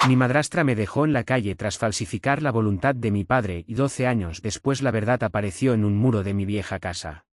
Mi madrastra me dejó en la calle tras falsificar la voluntad de mi padre y 12 años después la verdad apareció en un muro de mi vieja casa.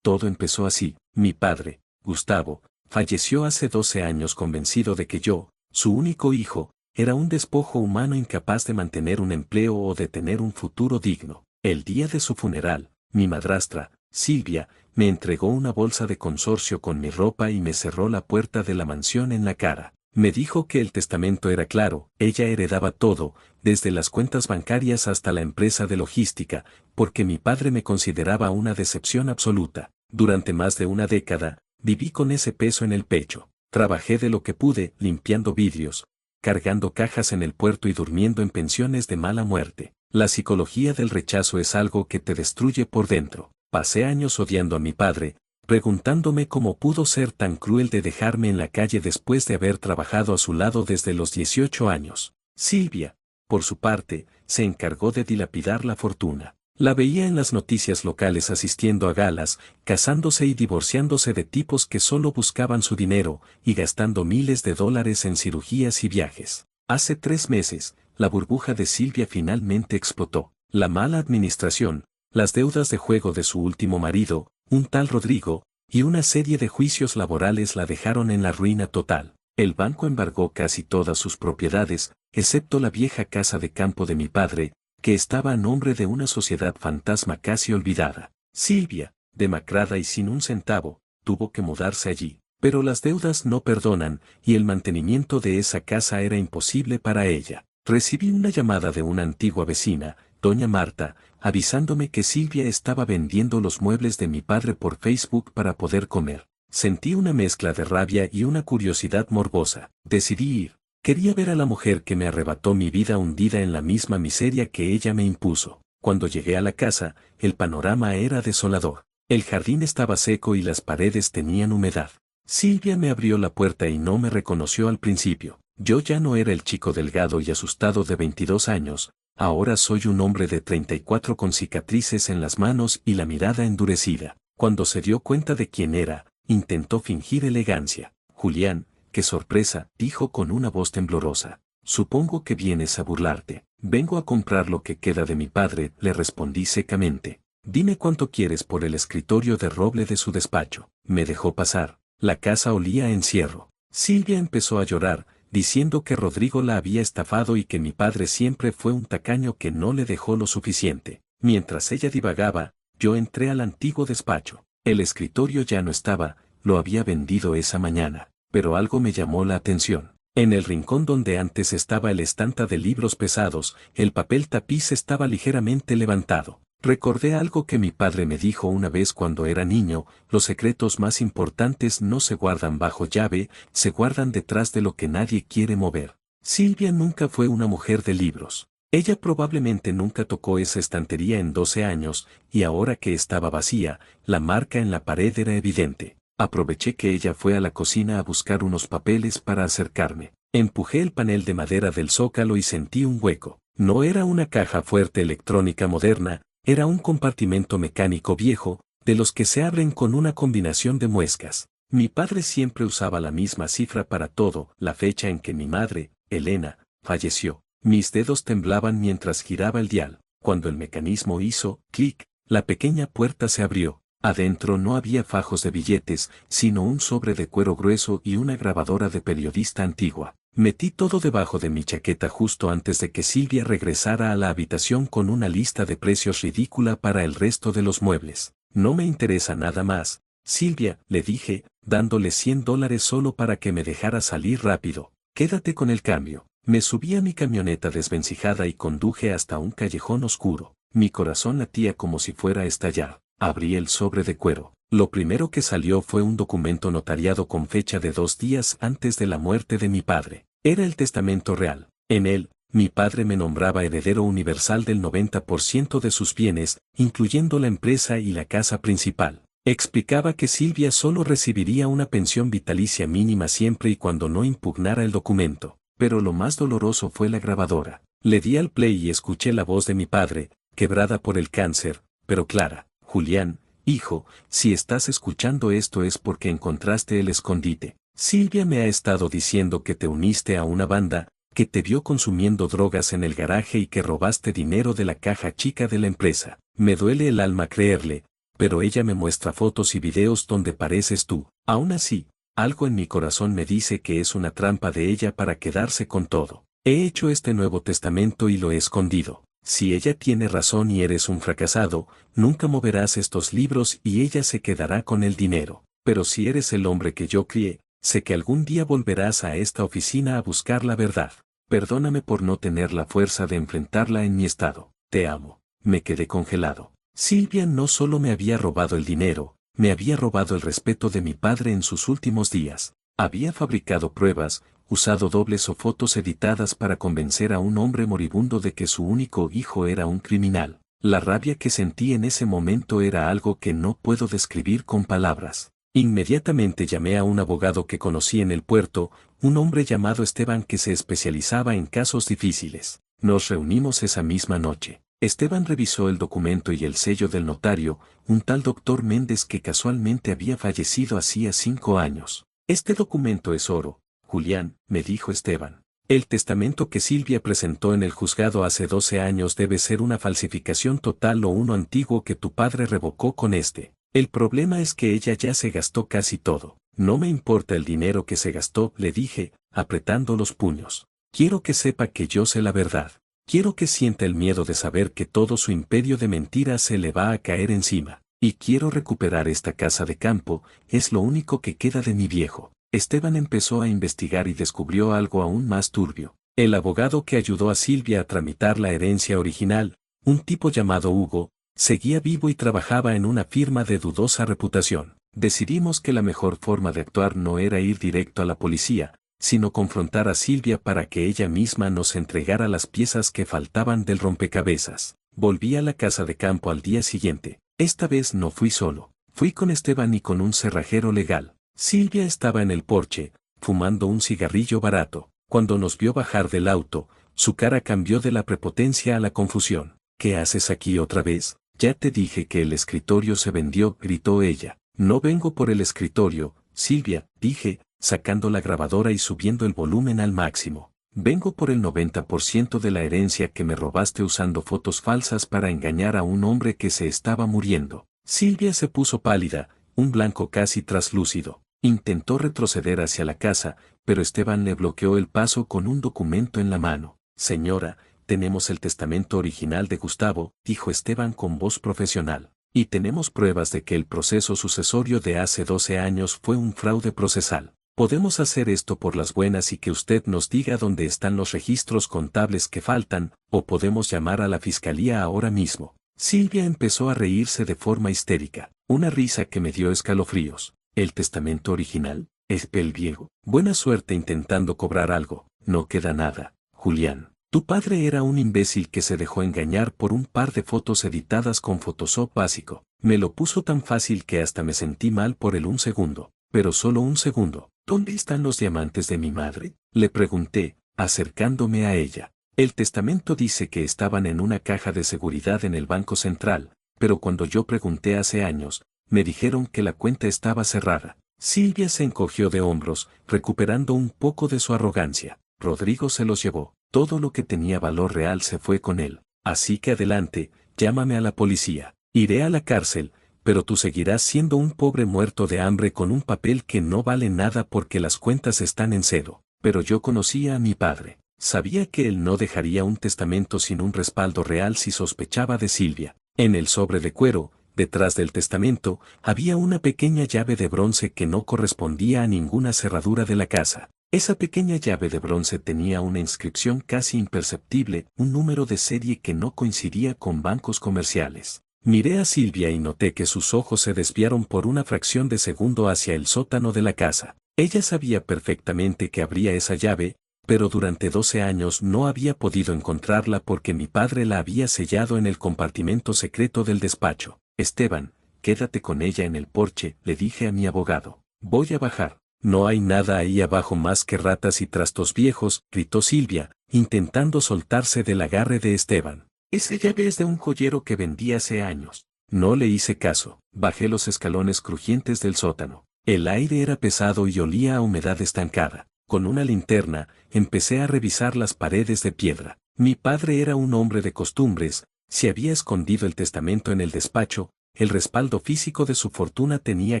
Todo empezó así. Mi padre, Gustavo, falleció hace 12 años convencido de que yo, su único hijo, era un despojo humano incapaz de mantener un empleo o de tener un futuro digno. El día de su funeral, mi madrastra, Silvia, me entregó una bolsa de consorcio con mi ropa y me cerró la puerta de la mansión en la cara. Me dijo que el testamento era claro, ella heredaba todo, desde las cuentas bancarias hasta la empresa de logística, porque mi padre me consideraba una decepción absoluta. Durante más de una década, viví con ese peso en el pecho. Trabajé de lo que pude, limpiando vidrios, cargando cajas en el puerto y durmiendo en pensiones de mala muerte. La psicología del rechazo es algo que te destruye por dentro. Pasé años odiando a mi padre, preguntándome cómo pudo ser tan cruel de dejarme en la calle después de haber trabajado a su lado desde los 18 años. Silvia, por su parte, se encargó de dilapidar la fortuna. La veía en las noticias locales asistiendo a galas, casándose y divorciándose de tipos que solo buscaban su dinero y gastando miles de dólares en cirugías y viajes. Hace 3 meses, la burbuja de Silvia finalmente explotó. La mala administración, las deudas de juego de su último marido, un tal Rodrigo, y una serie de juicios laborales la dejaron en la ruina total. El banco embargó casi todas sus propiedades, excepto la vieja casa de campo de mi padre, que estaba a nombre de una sociedad fantasma casi olvidada. Silvia, demacrada y sin un centavo, tuvo que mudarse allí. Pero las deudas no perdonan, y el mantenimiento de esa casa era imposible para ella. Recibí una llamada de una antigua vecina, doña Marta, avisándome que Silvia estaba vendiendo los muebles de mi padre por Facebook para poder comer. Sentí una mezcla de rabia y una curiosidad morbosa. Decidí ir. Quería ver a la mujer que me arrebató mi vida hundida en la misma miseria que ella me impuso. Cuando llegué a la casa, el panorama era desolador. El jardín estaba seco y las paredes tenían humedad. Silvia me abrió la puerta y no me reconoció al principio. Yo ya no era el chico delgado y asustado de 22 años, ahora soy un hombre de 34 con cicatrices en las manos y la mirada endurecida. Cuando se dio cuenta de quién era, intentó fingir elegancia. Julián, qué sorpresa, dijo con una voz temblorosa. Supongo que vienes a burlarte. Vengo a comprar lo que queda de mi padre, le respondí secamente. Dime cuánto quieres por el escritorio de roble de su despacho. Me dejó pasar. La casa olía a encierro. Silvia empezó a llorar, diciendo que Rodrigo la había estafado y que mi padre siempre fue un tacaño que no le dejó lo suficiente. Mientras ella divagaba, yo entré al antiguo despacho. El escritorio ya no estaba, lo había vendido esa mañana, pero algo me llamó la atención. En el rincón donde antes estaba el estante de libros pesados, el papel tapiz estaba ligeramente levantado. Recordé algo que mi padre me dijo una vez cuando era niño: los secretos más importantes no se guardan bajo llave, se guardan detrás de lo que nadie quiere mover. Silvia nunca fue una mujer de libros. Ella probablemente nunca tocó esa estantería en 12 años, y ahora que estaba vacía, la marca en la pared era evidente. Aproveché que ella fue a la cocina a buscar unos papeles para acercarme. Empujé el panel de madera del zócalo y sentí un hueco. No era una caja fuerte electrónica moderna, era un compartimento mecánico viejo, de los que se abren con una combinación de muescas. Mi padre siempre usaba la misma cifra para todo, la fecha en que mi madre, Elena, falleció. Mis dedos temblaban mientras giraba el dial. Cuando el mecanismo hizo clic, la pequeña puerta se abrió. Adentro no había fajos de billetes, sino un sobre de cuero grueso y una grabadora de periodista antigua. Metí todo debajo de mi chaqueta justo antes de que Silvia regresara a la habitación con una lista de precios ridícula para el resto de los muebles. No me interesa nada más, Silvia, le dije, dándole $100 solo para que me dejara salir rápido. Quédate con el cambio. Me subí a mi camioneta desvencijada y conduje hasta un callejón oscuro. Mi corazón latía como si fuera a estallar. Abrí el sobre de cuero. Lo primero que salió fue un documento notariado con fecha de 2 días antes de la muerte de mi padre. Era el testamento real. En él, mi padre me nombraba heredero universal del 90% de sus bienes, incluyendo la empresa y la casa principal. Explicaba que Silvia solo recibiría una pensión vitalicia mínima siempre y cuando no impugnara el documento. Pero lo más doloroso fue la grabadora. Le di al play y escuché la voz de mi padre, quebrada por el cáncer, pero clara. Julián, hijo, si estás escuchando esto es porque encontraste el escondite. Silvia me ha estado diciendo que te uniste a una banda, que te vio consumiendo drogas en el garaje y que robaste dinero de la caja chica de la empresa. Me duele el alma creerle, pero ella me muestra fotos y videos donde pareces tú. Aún así, algo en mi corazón me dice que es una trampa de ella para quedarse con todo. He hecho este Nuevo Testamento y lo he escondido. Si ella tiene razón y eres un fracasado, nunca moverás estos libros y ella se quedará con el dinero. Pero si eres el hombre que yo crié, sé que algún día volverás a esta oficina a buscar la verdad. Perdóname por no tener la fuerza de enfrentarla en mi estado. Te amo. Me quedé congelado. Silvia no solo me había robado el dinero, me había robado el respeto de mi padre en sus últimos días. Había fabricado pruebas, usado dobles o fotos editadas para convencer a un hombre moribundo de que su único hijo era un criminal. La rabia que sentí en ese momento era algo que no puedo describir con palabras. Inmediatamente llamé a un abogado que conocí en el puerto, un hombre llamado Esteban que se especializaba en casos difíciles. Nos reunimos esa misma noche. Esteban revisó el documento y el sello del notario, un tal doctor Méndez que casualmente había fallecido hacía 5 años. Este documento es oro, Julián, me dijo Esteban. El testamento que Silvia presentó en el juzgado hace 12 años debe ser una falsificación total o uno antiguo que tu padre revocó con este. El problema es que ella ya se gastó casi todo. No me importa el dinero que se gastó, le dije, apretando los puños. Quiero que sepa que yo sé la verdad. Quiero que sienta el miedo de saber que todo su imperio de mentiras se le va a caer encima. Y quiero recuperar esta casa de campo, es lo único que queda de mi viejo. Esteban empezó a investigar y descubrió algo aún más turbio. El abogado que ayudó a Silvia a tramitar la herencia original, un tipo llamado Hugo, seguía vivo y trabajaba en una firma de dudosa reputación. Decidimos que la mejor forma de actuar no era ir directo a la policía, sino confrontar a Silvia para que ella misma nos entregara las piezas que faltaban del rompecabezas. Volví a la casa de campo al día siguiente. Esta vez no fui solo. Fui con Esteban y con un cerrajero legal. Silvia estaba en el porche, fumando un cigarrillo barato. Cuando nos vio bajar del auto, su cara cambió de la prepotencia a la confusión. ¿Qué haces aquí otra vez? Ya te dije que el escritorio se vendió, gritó ella. No vengo por el escritorio, Silvia, dije, sacando la grabadora y subiendo el volumen al máximo. Vengo por el 90% de la herencia que me robaste usando fotos falsas para engañar a un hombre que se estaba muriendo. Silvia se puso pálida, un blanco casi traslúcido. Intentó retroceder hacia la casa, pero Esteban le bloqueó el paso con un documento en la mano. Señora, tenemos el testamento original de Gustavo, dijo Esteban con voz profesional. Y tenemos pruebas de que el proceso sucesorio de hace 12 años fue un fraude procesal. Podemos hacer esto por las buenas y que usted nos diga dónde están los registros contables que faltan, o podemos llamar a la fiscalía ahora mismo. Silvia empezó a reírse de forma histérica, una risa que me dio escalofríos. ¿El testamento original? ¿Es el viejo? Buena suerte intentando cobrar algo, no queda nada, Julián. Tu padre era un imbécil que se dejó engañar por un par de fotos editadas con Photoshop básico. Me lo puso tan fácil que hasta me sentí mal por un segundo. Pero solo un segundo. ¿Dónde están los diamantes de mi madre? Le pregunté, acercándome a ella. El testamento dice que estaban en una caja de seguridad en el Banco Central, pero cuando yo pregunté hace años, me dijeron que la cuenta estaba cerrada. Silvia se encogió de hombros, recuperando un poco de su arrogancia. Rodrigo se los llevó. Todo lo que tenía valor real se fue con él. Así que adelante, llámame a la policía. Iré a la cárcel, pero tú seguirás siendo un pobre muerto de hambre con un papel que no vale nada porque las cuentas están en cero. Pero yo conocía a mi padre. Sabía que él no dejaría un testamento sin un respaldo real si sospechaba de Silvia. En el sobre de cuero, detrás del testamento, había una pequeña llave de bronce que no correspondía a ninguna cerradura de la casa. Esa pequeña llave de bronce tenía una inscripción casi imperceptible, un número de serie que no coincidía con bancos comerciales. Miré a Silvia y noté que sus ojos se desviaron por una fracción de segundo hacia el sótano de la casa. Ella sabía perfectamente que abría esa llave, pero durante 12 años no había podido encontrarla porque mi padre la había sellado en el compartimento secreto del despacho. Esteban, quédate con ella en el porche, le dije a mi abogado. Voy a bajar. No hay nada ahí abajo más que ratas y trastos viejos, gritó Silvia, intentando soltarse del agarre de Esteban. Esa llave es de un joyero que vendí hace años. No le hice caso. Bajé los escalones crujientes del sótano. El aire era pesado y olía a humedad estancada. Con una linterna, empecé a revisar las paredes de piedra. Mi padre era un hombre de costumbres, si había escondido el testamento en el despacho, el respaldo físico de su fortuna tenía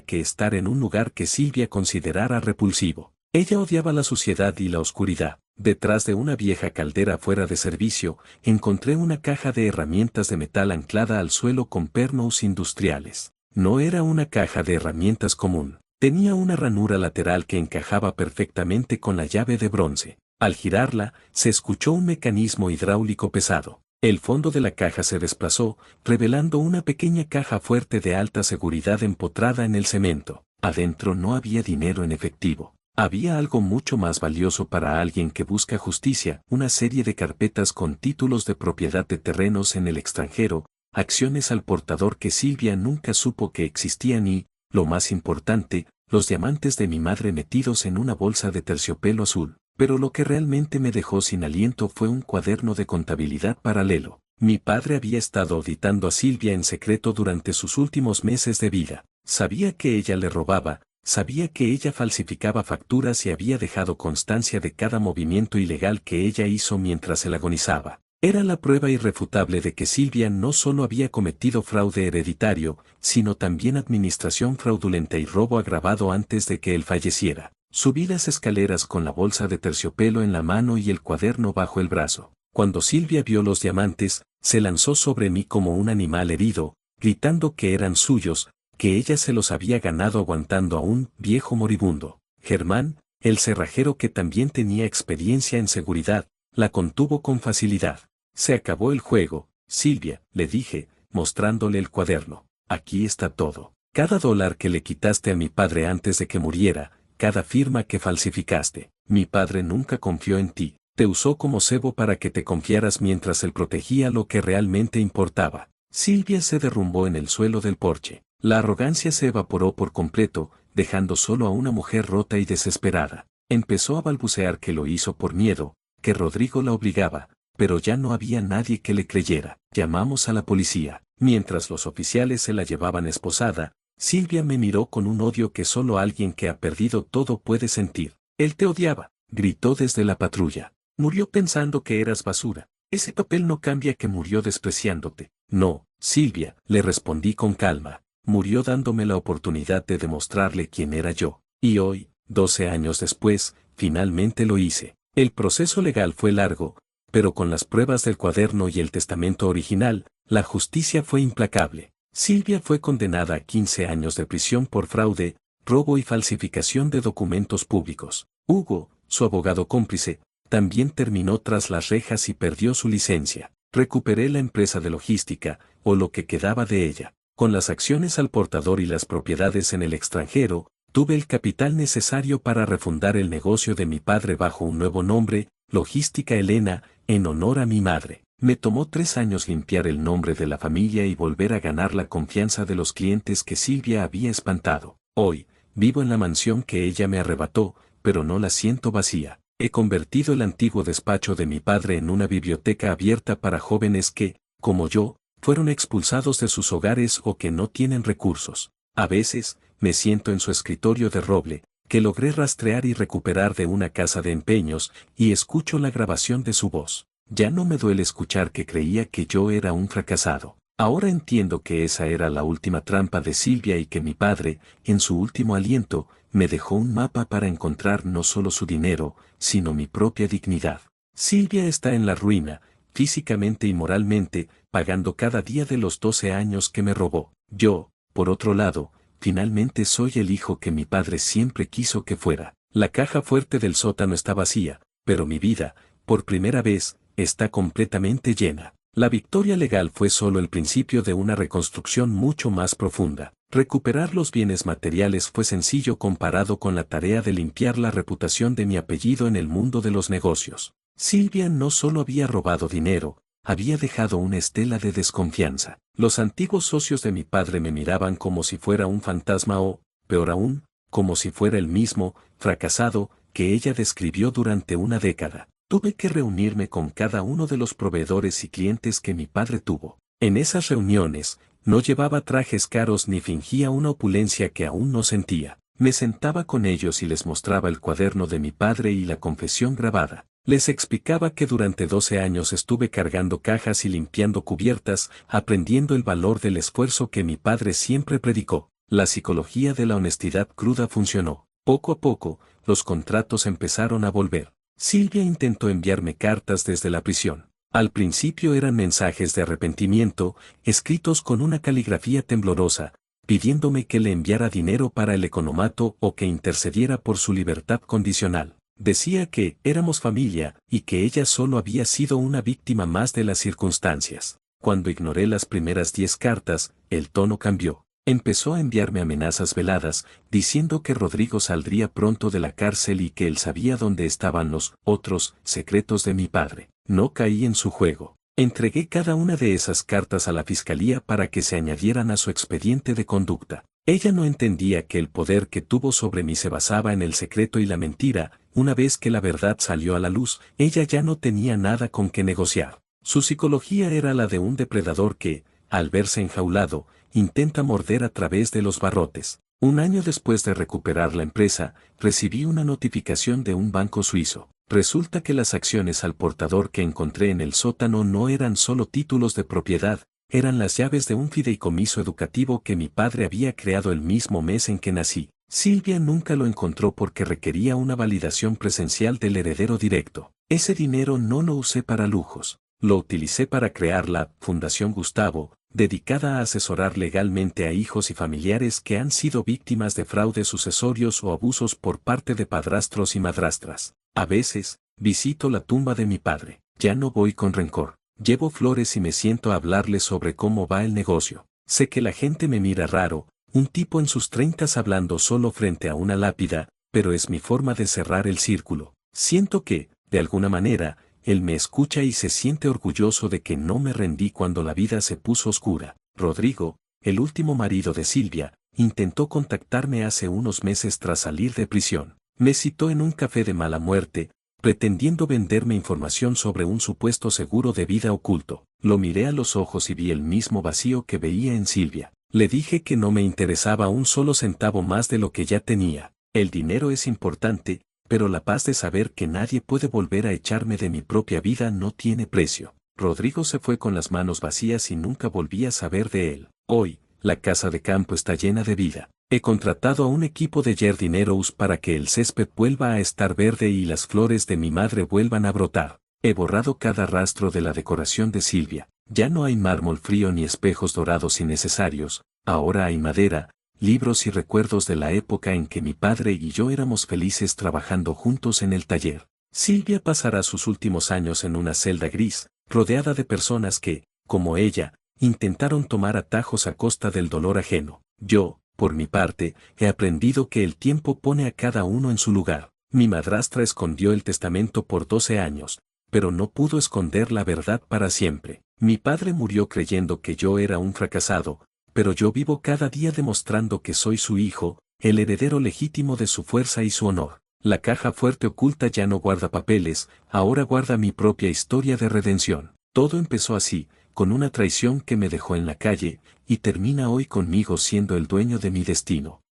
que estar en un lugar que Silvia considerara repulsivo. Ella odiaba la suciedad y la oscuridad. Detrás de una vieja caldera fuera de servicio, encontré una caja de herramientas de metal anclada al suelo con pernos industriales. No era una caja de herramientas común. Tenía una ranura lateral que encajaba perfectamente con la llave de bronce. Al girarla, se escuchó un mecanismo hidráulico pesado. El fondo de la caja se desplazó, revelando una pequeña caja fuerte de alta seguridad empotrada en el cemento. Adentro no había dinero en efectivo. Había algo mucho más valioso para alguien que busca justicia, una serie de carpetas con títulos de propiedad de terrenos en el extranjero, acciones al portador que Silvia nunca supo que existían y, lo más importante, los diamantes de mi madre metidos en una bolsa de terciopelo azul. Pero lo que realmente me dejó sin aliento fue un cuaderno de contabilidad paralelo. Mi padre había estado auditando a Silvia en secreto durante sus últimos meses de vida. Sabía que ella le robaba, sabía que ella falsificaba facturas y había dejado constancia de cada movimiento ilegal que ella hizo mientras él agonizaba. Era la prueba irrefutable de que Silvia no solo había cometido fraude hereditario, sino también administración fraudulenta y robo agravado antes de que él falleciera. Subí las escaleras con la bolsa de terciopelo en la mano y el cuaderno bajo el brazo. Cuando Silvia vio los diamantes, se lanzó sobre mí como un animal herido, gritando que eran suyos, que ella se los había ganado aguantando a un viejo moribundo. Germán, el cerrajero que también tenía experiencia en seguridad, la contuvo con facilidad. Se acabó el juego, Silvia, le dije, mostrándole el cuaderno. Aquí está todo. Cada dólar que le quitaste a mi padre antes de que muriera, cada firma que falsificaste. Mi padre nunca confió en ti. Te usó como cebo para que te confiaras mientras él protegía lo que realmente importaba. Silvia se derrumbó en el suelo del porche. La arrogancia se evaporó por completo, dejando solo a una mujer rota y desesperada. Empezó a balbucear que lo hizo por miedo, que Rodrigo la obligaba, pero ya no había nadie que le creyera. Llamamos a la policía. Mientras los oficiales se la llevaban esposada, Silvia me miró con un odio que solo alguien que ha perdido todo puede sentir. Él te odiaba, gritó desde la patrulla. Murió pensando que eras basura. Ese papel no cambia que murió despreciándote. No, Silvia, le respondí con calma. Murió dándome la oportunidad de demostrarle quién era yo. Y hoy, 12 años después, finalmente lo hice. El proceso legal fue largo, pero con las pruebas del cuaderno y el testamento original, la justicia fue implacable. Silvia fue condenada a 15 años de prisión por fraude, robo y falsificación de documentos públicos. Hugo, su abogado cómplice, también terminó tras las rejas y perdió su licencia. Recuperé la empresa de logística, o lo que quedaba de ella. Con las acciones al portador y las propiedades en el extranjero, tuve el capital necesario para refundar el negocio de mi padre bajo un nuevo nombre, Logística Elena, en honor a mi madre. Me tomó 3 años limpiar el nombre de la familia y volver a ganar la confianza de los clientes que Silvia había espantado. Hoy, vivo en la mansión que ella me arrebató, pero no la siento vacía. He convertido el antiguo despacho de mi padre en una biblioteca abierta para jóvenes que, como yo, fueron expulsados de sus hogares o que no tienen recursos. A veces, me siento en su escritorio de roble, que logré rastrear y recuperar de una casa de empeños, y escucho la grabación de su voz. Ya no me duele escuchar que creía que yo era un fracasado. Ahora entiendo que esa era la última trampa de Silvia y que mi padre, en su último aliento, me dejó un mapa para encontrar no solo su dinero, sino mi propia dignidad. Silvia está en la ruina, físicamente y moralmente, pagando cada día de los 12 años que me robó. Yo, por otro lado, finalmente soy el hijo que mi padre siempre quiso que fuera. La caja fuerte del sótano está vacía, pero mi vida, por primera vez, está completamente llena. La victoria legal fue solo el principio de una reconstrucción mucho más profunda. Recuperar los bienes materiales fue sencillo comparado con la tarea de limpiar la reputación de mi apellido en el mundo de los negocios. Silvia no solo había robado dinero, había dejado una estela de desconfianza. Los antiguos socios de mi padre me miraban como si fuera un fantasma o, peor aún, como si fuera el mismo, fracasado, que ella describió durante una década. Tuve que reunirme con cada uno de los proveedores y clientes que mi padre tuvo. En esas reuniones, no llevaba trajes caros ni fingía una opulencia que aún no sentía. Me sentaba con ellos y les mostraba el cuaderno de mi padre y la confesión grabada. Les explicaba que durante 12 años estuve cargando cajas y limpiando cubiertas, aprendiendo el valor del esfuerzo que mi padre siempre predicó. La psicología de la honestidad cruda funcionó. Poco a poco, los contratos empezaron a volver. Silvia intentó enviarme cartas desde la prisión. Al principio eran mensajes de arrepentimiento, escritos con una caligrafía temblorosa, pidiéndome que le enviara dinero para el economato o que intercediera por su libertad condicional. Decía que éramos familia y que ella solo había sido una víctima más de las circunstancias. Cuando ignoré las primeras 10 cartas, el tono cambió. Empezó a enviarme amenazas veladas, diciendo que Rodrigo saldría pronto de la cárcel y que él sabía dónde estaban los otros secretos de mi padre. No caí en su juego. Entregué cada una de esas cartas a la fiscalía para que se añadieran a su expediente de conducta. Ella no entendía que el poder que tuvo sobre mí se basaba en el secreto y la mentira. Una vez que la verdad salió a la luz, ella ya no tenía nada con que negociar. Su psicología era la de un depredador que, al verse enjaulado, intenta morder a través de los barrotes. Un año después de recuperar la empresa, recibí una notificación de un banco suizo. Resulta que las acciones al portador que encontré en el sótano no eran solo títulos de propiedad, eran las llaves de un fideicomiso educativo que mi padre había creado el mismo mes en que nací. Silvia nunca lo encontró porque requería una validación presencial del heredero directo. Ese dinero no lo usé para lujos. Lo utilicé para crear la Fundación Gustavo, dedicada a asesorar legalmente a hijos y familiares que han sido víctimas de fraudes sucesorios o abusos por parte de padrastros y madrastras. A veces, visito la tumba de mi padre. Ya no voy con rencor. Llevo flores y me siento a hablarle sobre cómo va el negocio. Sé que la gente me mira raro, un tipo en sus 30s hablando solo frente a una lápida, pero es mi forma de cerrar el círculo. Siento que, de alguna manera, él me escucha y se siente orgulloso de que no me rendí cuando la vida se puso oscura. Rodrigo, el último marido de Silvia, intentó contactarme hace unos meses tras salir de prisión. Me citó en un café de mala muerte, pretendiendo venderme información sobre un supuesto seguro de vida oculto. Lo miré a los ojos y vi el mismo vacío que veía en Silvia. Le dije que no me interesaba un solo centavo más de lo que ya tenía. El dinero es importante, pero la paz de saber que nadie puede volver a echarme de mi propia vida no tiene precio. Rodrigo se fue con las manos vacías y nunca volví a saber de él. Hoy, la casa de campo está llena de vida. He contratado a un equipo de jardineros para que el césped vuelva a estar verde y las flores de mi madre vuelvan a brotar. He borrado cada rastro de la decoración de Silvia. Ya no hay mármol frío ni espejos dorados innecesarios, ahora hay madera, libros y recuerdos de la época en que mi padre y yo éramos felices trabajando juntos en el taller. Silvia pasará sus últimos años en una celda gris, rodeada de personas que, como ella, intentaron tomar atajos a costa del dolor ajeno. Yo, por mi parte, he aprendido que el tiempo pone a cada uno en su lugar. Mi madrastra escondió el testamento por 12 años, pero no pudo esconder la verdad para siempre. Mi padre murió creyendo que yo era un fracasado, pero yo vivo cada día demostrando que soy su hijo, el heredero legítimo de su fuerza y su honor. La caja fuerte oculta ya no guarda papeles, ahora guarda mi propia historia de redención. Todo empezó así, con una traición que me dejó en la calle, y termina hoy conmigo siendo el dueño de mi destino.